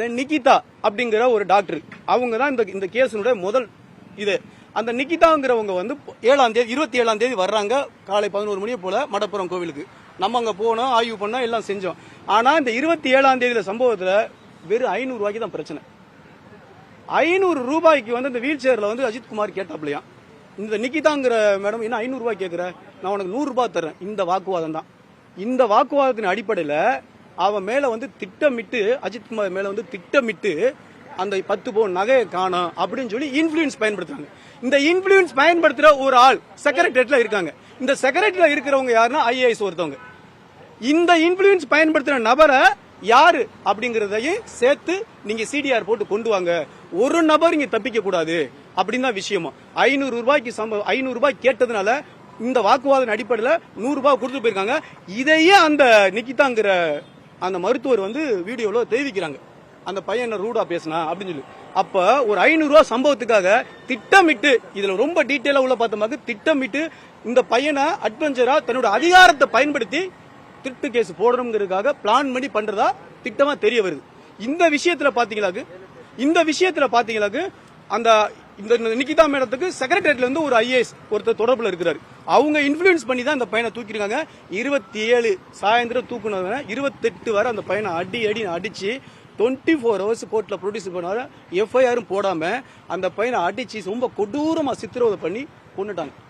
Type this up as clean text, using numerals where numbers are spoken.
நிகிதா அப்படிங்கிற ஒரு டாக்டர் அவங்க தான் இந்த கேஸினுடைய முதல் இது. அந்த நிகிதாங்கிறவங்க வந்து 27ஆம் தேதி வர்றாங்க காலை 11 மணியை போல மடப்புறம் கோவிலுக்கு. நம்ம அங்க போனோம், ஆய்வு பண்ணோம், எல்லாம் செஞ்சோம். ஆனா இந்த 27ஆம் தேதியில சம்பவத்துல வெறும் 500 ரூபாய்க்கு தான் பிரச்சனை. 500 ரூபாய்க்கு வந்து இந்த வீல் சேர்ல வந்து அஜித்குமார் கேட்டாப்லையா, இந்த நிகிதாங்கிற மேடம் என்ன 500 ரூபாய் கேட்கிற, நான் உனக்கு 100 ரூபாய் தர்றேன். இந்த வாக்குவாதம் தான். இந்த வாக்குவாதத்தின் அடிப்படையில அவன் மேல வந்து திட்டமிட்டு, அஜித்குமார் மேல வந்து திட்டமிட்டு அந்த 10 பவுன் நகையை காணோம் அப்படின்னு சொல்லி இன்ஃபுளுன்ஸ் பயன்படுத்துறாங்க. இந்த இன்ஃபுளுன்ஸ் பயன்படுத்துற ஒரு ஆள் செக்ரட்டரியேட்ல இருக்காங்க. இந்த செக்ரட்டரியில இருக்கிறவங்க யாருன்னா IAS ஒருத்தவங்க. இந்த இன்ஃபுளுன்ஸ் பயன்படுத்துற நபரை யாரு அப்படிங்கறதையும் சேர்த்து நீங்க CDR போட்டு கொண்டு வாங்க. ஒரு நபர் இங்க தப்பிக்க கூடாது அப்படின்னு தான் விஷயமா. 500 ரூபாய்க்கு 500 ரூபாய் கேட்டதுனால இந்த வாக்குவாதம் அடிப்படையில் 100 ரூபாய் கொடுத்து போயிருக்காங்க. இதையே அந்த நிகிதாங்கிற அந்த மருத்துவர் வந்து வீடியோல தெரிவிக்கிறாங்க, அந்த பையன் ரூடா பேசினா அப்படின்னு சொல்லி. அப்ப ஒரு 500 ரூபாய் சம்பவத்துக்காக திட்டமிட்டு, இதுல ரொம்ப டீட்டெயிலா உள்ள பார்த்தோம்னா திட்டமிட்டு இந்த பையனை அட்வென்ச்சரா தன்னோட அதிகாரத்தை பயன்படுத்தி திருட்டு கேஸ் போடணுங்கிறதுக்காக பிளான் பண்ணி பண்றதா திட்டமா தெரிய வருது. இந்த விஷயத்துல பாத்தீங்களாக்கு அந்த இந்த நிகிதா மேடத்துக்கு செக்ரட்டரியேட்ல இருந்து ஒரு IAS ஒருத்தர் தொடர்புல இருக்கிறாரு. அவங்க இன்ஃபுளுன்ஸ் பண்ணி தான் இந்த பையனை தூக்கிருக்காங்க. 27 சாயந்தரம் தூக்குனவங்க 28 வரை அந்த பையனை அடிச்சு 24 ஹவர்ஸ் கோர்ட்ல ப்ரொடியூஸ் பண்ணாரு. FIR போடாம அந்த பையனை அடிச்சு ரொம்ப கொடூரமா சித்திரவதை பண்ணி கொண்டுட்டாங்க.